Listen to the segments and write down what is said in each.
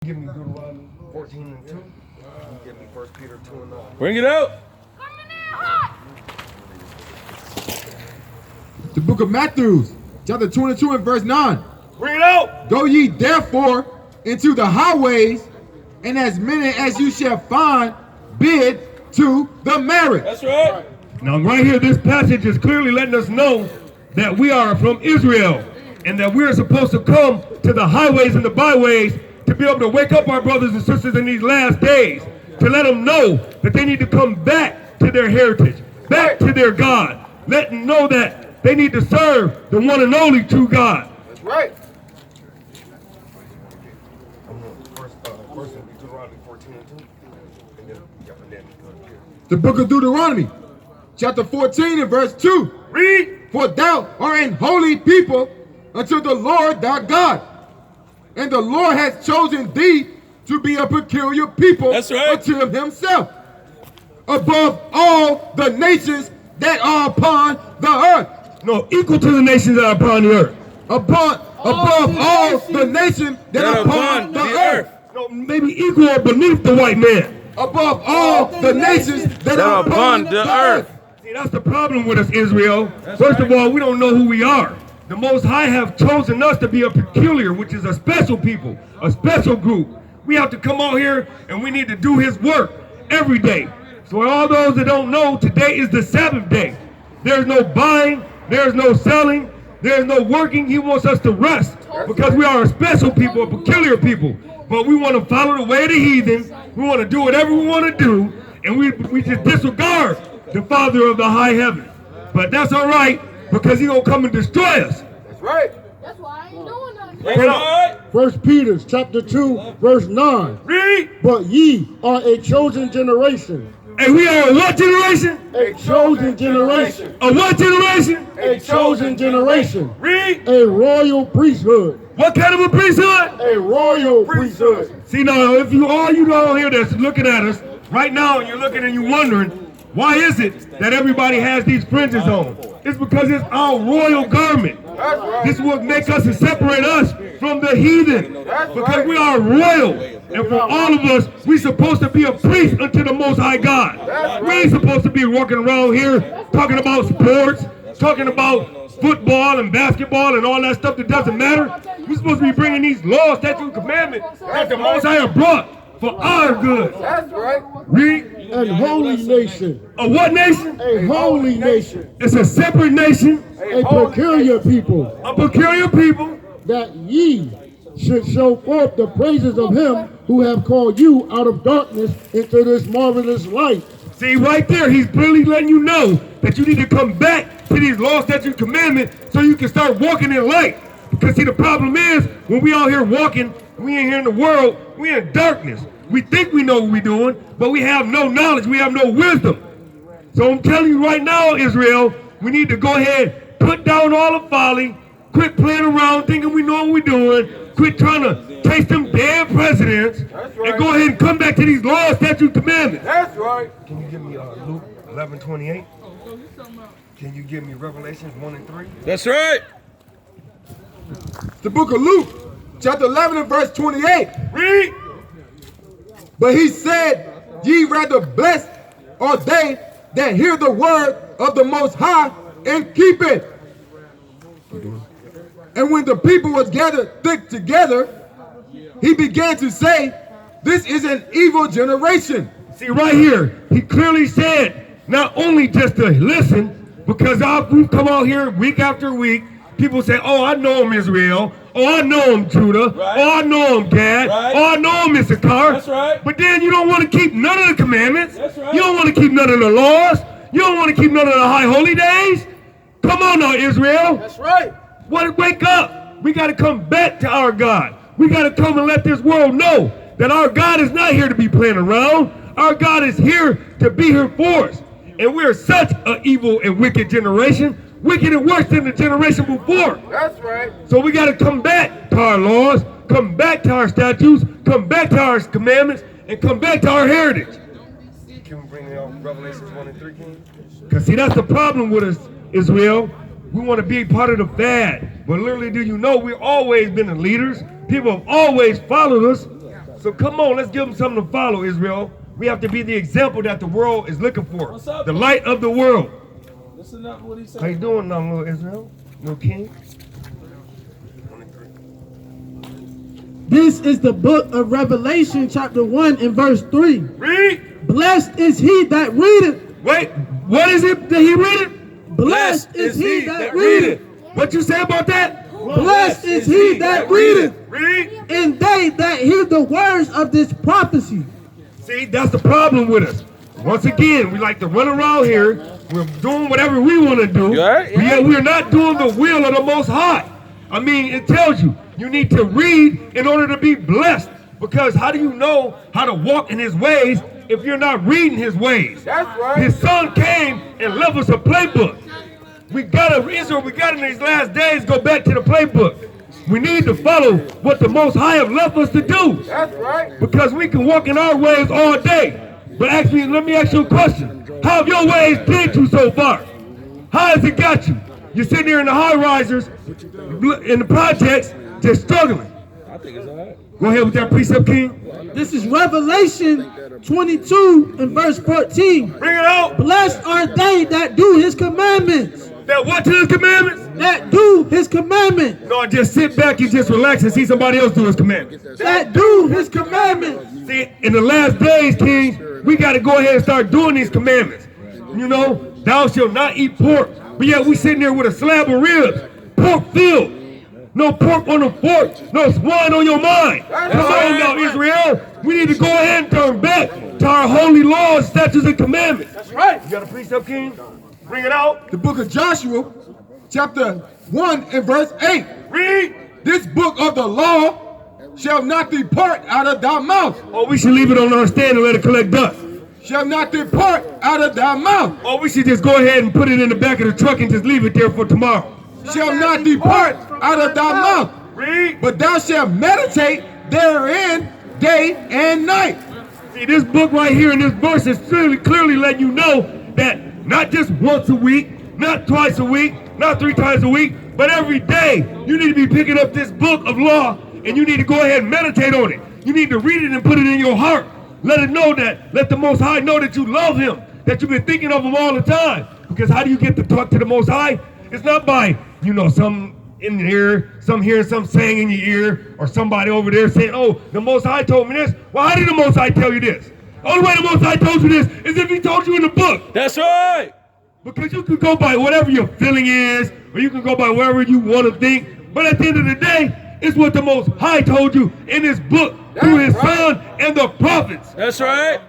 Give me Deuteronomy 14 and 2. Give me 1 Peter 2 and 9. Bring it out. The book of Matthew, chapter 22 and verse 9. Bring it out. Go ye therefore into the highways, and as many as you shall find, bid to the marriage. That's right. Now right here, this passage is clearly letting us know that we are from Israel and that we're supposed to come to the highways and the byways to be able to wake up our brothers and sisters in these last days, to let them know that they need to come back to their heritage, back to their God. Let them know that they need to serve the one and only true God. That's right. First Deuteronomy 14 and 2. And then The book of Deuteronomy, chapter 14 and verse 2. Read. For thou art an holy people unto the Lord thy God, and the Lord has chosen thee to be a peculiar people That's right. unto himself, above all the nations that are upon the earth. No, equal to the nations that are upon the earth. Above all the nations that are upon the earth. No, maybe equal or beneath the white man. Above all the nations that are upon the earth. See, that's the problem with us, Israel. First of all, we don't know who we are. The Most High have chosen us to be a peculiar, which is a special people, a special group. We have to come out here and we need to do his work every day. So all those that don't know, today is the Sabbath day. There's no buying, there's no selling, there's no working. He wants us to rest because we are a special people, a peculiar people. But we want to follow the way of the heathen. We want to do whatever we want to do, and we just disregard the Father of the high heaven. But that's all right, because he's going to come and destroy us. That's right. That's why I ain't doing nothing. First Peter chapter 2 verse 9. Read. But ye are a chosen generation. And we are a what generation? A chosen generation. A what generation? A chosen generation. Read. A royal priesthood. What kind of a priesthood? A royal priesthood. See, now, if you all you down here that's looking at us right now, and you're looking and you're wondering, why is it that everybody has these fringes on? It's because it's our royal garment. This is what makes us and separate us from the heathen. Because we are royal. And for all of us, we're supposed to be a priest unto the Most High God. We ain't supposed to be walking around here talking about sports, talking about football and basketball and all that stuff that doesn't matter. We're supposed to be bringing these laws, statutes, and commandments that the Most High have brought for our good. That's right. Read. An holy nation. A what nation? A holy nation. It's a separate nation. A peculiar people. A peculiar people. That ye should show forth the praises of him who have called you out of darkness into this marvelous light. See, right there, he's clearly letting you know that you need to come back to these laws, statutes, commandments so you can start walking in light. Because see, the problem is, when we out here walking, we ain't here in the world, we in darkness. We think we know what we're doing, but we have no knowledge, we have no wisdom. So I'm telling you right now, Israel, we need to go ahead, put down all the folly, quit playing around thinking we know what we're doing, quit trying to chase them damn presidents, and go ahead and come back to these laws, statutes, commandments. That's right. Can you give me Luke 11:28? Can you give me Revelations 1 and 3? That's right. The book of Luke, chapter 11 and verse 28. Read. But he said, ye rather blessed are they that hear the word of the Most High and keep it. And when the people was gathered thick together, he began to say, this is an evil generation. See, right here, he clearly said, not only just to listen, because we've come out here week after week, people say, oh, I know him, Israel. Oh, I know him, Judah. Right. Oh, I know him, Gad. Right. Oh, I know him, Issachar. That's right. But then you don't want to keep none of the commandments. That's right. You don't want to keep none of the laws. You don't want to keep none of the high holy days. Come on now, Israel. That's right. Wake up. We got to come back to our God. We got to come and let this world know that our God is not here to be playing around. Our God is here to be here for us. And we're such an evil and wicked generation. Wicked and worse than the generation before. That's right. So we got to come back to our laws, come back to our statutes, come back to our commandments, and come back to our heritage. Can we bring out Revelations 1 and 3, King? Because see, that's the problem with us, Israel. We want to be part of the fad. But literally, do you know we've always been the leaders? People have always followed us. So come on, let's give them something to follow, Israel. We have to be the example that the world is looking for. What's up, the man? light of the world. Listen up to what he said. How you doing now, little Israel? Little king? This is the book of Revelation, chapter 1 and verse 3. Read. Blessed is he that readeth. Wait, what is it that he readeth? Blessed is he that readeth. What you say about that? Blessed is he that readeth. Read. And they that hear the words of this prophecy. See, that's the problem with us. Once again, we like to run around here. We're doing whatever we want to do. You all right? But yet we're not doing the will of the Most High. I mean, it tells you, you need to read in order to be blessed. Because how do you know how to walk in his ways if you're not reading his ways? That's right. His son came and left us a playbook. We gotta, Israel, we gotta in these last days go back to the playbook. We need to follow what the Most High have left us to do. That's right. Because we can walk in our ways all day. But actually, let me ask you a question. How have your ways been you so far? How has it got you? You're sitting there in the high risers, in the projects, just struggling. I think it's all right. Go ahead with that precept, King. This is Revelation 22 and verse 14. Bring it out. Blessed are they that do his commandments. That what to his commandments? That do his commandments. No, just sit back and just relax and see somebody else do his commandments. That do his commandments. See, in the last days, King, we got to go ahead and start doing these commandments. You know, thou shalt not eat pork. But yet we sitting there with a slab of ribs, pork filled. No pork on the fork, no swine on your mind. Come on now, Israel. We need to go ahead and turn back to our holy laws, statutes, and commandments. That's right. You got a precept, King? Bring it out. The book of Joshua, chapter 1 and verse 8. Read. This book of the law shall not depart out of thy mouth. Or we should leave it on our stand and let it collect dust. Shall not depart out of thy mouth. Or we should just go ahead and put it in the back of the truck and just leave it there for tomorrow. Shall not depart out of thy mouth. Read. But thou shalt meditate therein day and night. See, this book right here in this verse is clearly letting you know that not just once a week, not twice a week, not 3 times a week, but every day you need to be picking up this book of law and you need to go ahead and meditate on it. You need to read it and put it in your heart. Let it know that, let the Most High know that you love him, that you've been thinking of him all the time. Because how do you get to talk to the Most High? It's not by, you know, some in the ear, some hearing some saying in your ear, or somebody over there saying, oh, the Most High told me this. Well, how did the Most High tell you this? The only way the Most High told you this is if he told you in the book. That's right. Because you can go by whatever your feeling is, or you can go by whatever you want to think. But at the end of the day, it's what the Most High told you in his book through his son and the prophets. That's right.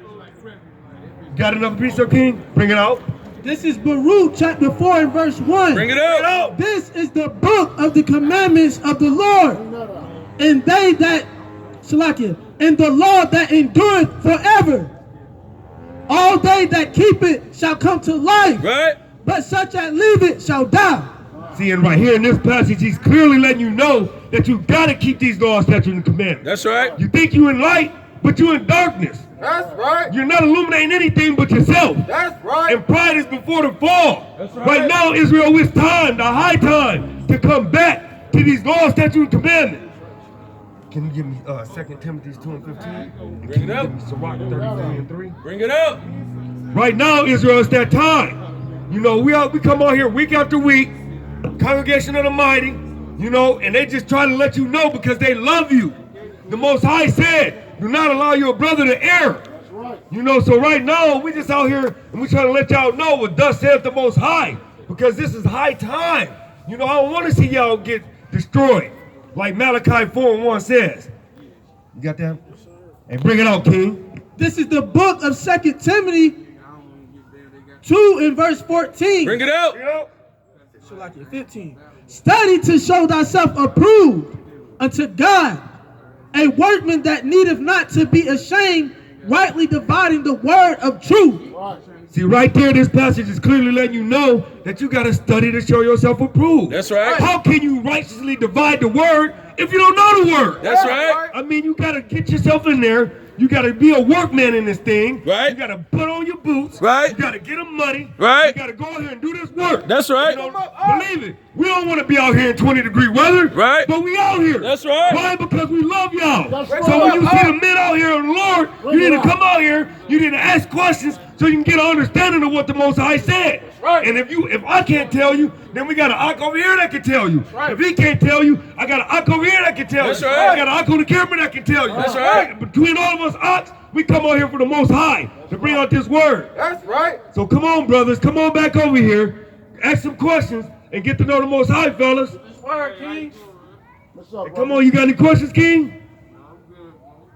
Got another piece of King? Bring it out. This is Baruch chapter 4 and verse 1. Bring it up. This is the book of the commandments of the Lord. And they that, Shalakia, and the law that endureth forever. All they that keep it shall come to life. Right. But such as leave it shall die. See, and right here in this passage, he's clearly letting you know that you got to keep these laws, statutes, and commandments. That's right. You think you're in light, but you're in darkness. That's right. You're not illuminating anything but yourself. That's right. And pride is before the fall. That's Right now, Israel, it's time, the high time, to come back to these laws, statutes, and commandments. Can you give me 2 Timothy 2 and 15? And Bring can it you up. give me Sirach 33 and 3? Bring it up. Right now, Israel, it's that time. You know, we come out here week after week, congregation of the mighty, you know, and they just try to let you know because they love you. The Most High said, do not allow your brother to err. You know, so right now, we just out here and we trying to let y'all know what thus saith the Most High, because this is high time. You know, I don't want to see y'all get destroyed, like Malachi 4 and 1 says. You got that? And bring it out, King. This is the book of 2 Timothy 2 and verse 14. Bring it up. Shalakia 15. Study to show thyself approved unto God, a workman that needeth not to be ashamed, rightly dividing the word of truth. See, right there, this passage is clearly letting you know that you got to study to show yourself approved. That's right. How can you righteously divide the word if you don't know the word? That's right. I mean, you got to get yourself in there You got to be a workman in this thing. Right. You got to put on your boots. Right. You got to get them money. Right. You got to go out here and do this work. That's right. You know, believe it. We don't want to be out here in 20-degree weather. Right. But we out here. That's right. Why? Because we love y'all. That's So right. when you see the men out here on the Lord, you need to come out here. You need to ask questions so you can get an understanding of what the Most High said. Right. And if I can't tell you, then we got an Ak over here that can tell you. If he can't tell you, I got an Ak over here that can tell That's you. right. I got an Ak on the camera that can tell you. That's right. Between all of us Aks, we come out here for the Most High to bring out this word. That's right. So come on, brothers, come on back over here, ask some questions, and get to know the Most High, fellas. Word, King. Come on, you got any questions, King?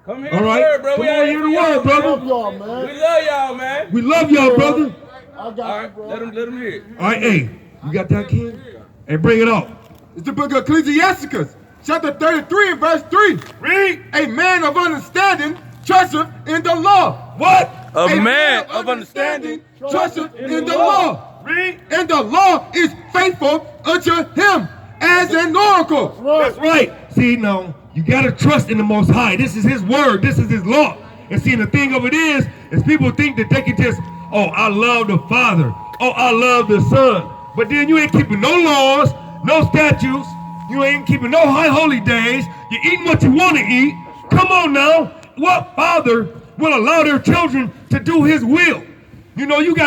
Come here. All right. Word, bro. Come We on, out hear the here word, for y'all, brother. Y'all, man. man. We love y'all, man. We love y'all, brother. I All got you, right. bro. Let him hear it. All right, hey, you got that, King? Hey, bring it out. It's the book of Ecclesiasticus, chapter 33 and verse 3. Read. A man of understanding trusteth in the law. What? A man of understanding. trusteth in the law. Read. And the law is faithful unto him as an oracle. That's right. See, now, you got to trust in the Most High. This is his word. This is his law. And see, the thing of it is people think that they can just, oh, I love the Father. Oh, I love the Son. But then you ain't keeping no laws, no statutes. You ain't keeping no high holy days. You're eating what you want to eat. Come on now. What father will allow their children to do his will? You know, you got